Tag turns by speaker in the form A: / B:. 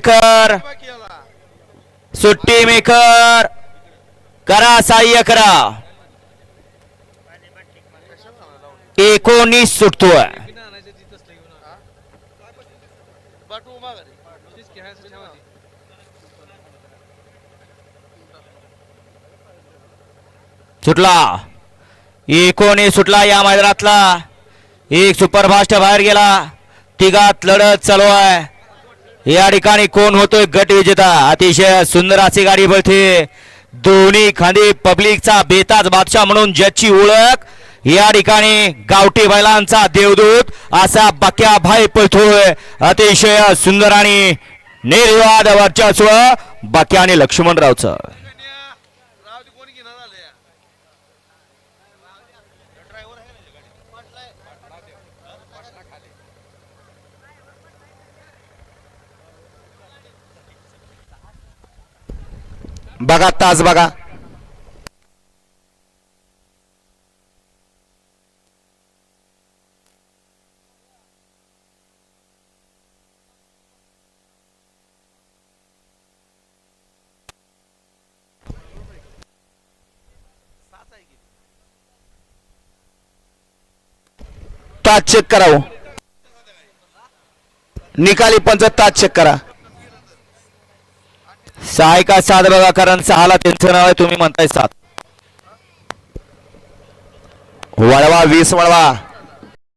A: maker सुट्टी maker करा सहाय्य करा 19 सुटतोय सुटला 19 सुटला या मैदानातला एक सुपरफास्ट बाहेर गेला तिघात लढत चालू आहे या ठिकाणी कोण होतोय गट विजेता अतिशय सुंदर अशी गाडी पळते दोन्ही खांदी पब्लिकचा बेताज बादशाह म्हणून ज्याची ओळख या ठिकाणी गावठी बैलांचा देवदूत असा बक्या भाई पळतोय अतिशय सुंदर आणि निर्वाद वर्चस्व बक्या आणि लक्ष्मणरावचं बघा तास बघा तास चेक करावं निकाली पंच तास चेक करा सहाय का सात बघा कारण सहाला त्यांचं नाव आहे तुम्ही म्हणताय 7 वळवा 20 वळवा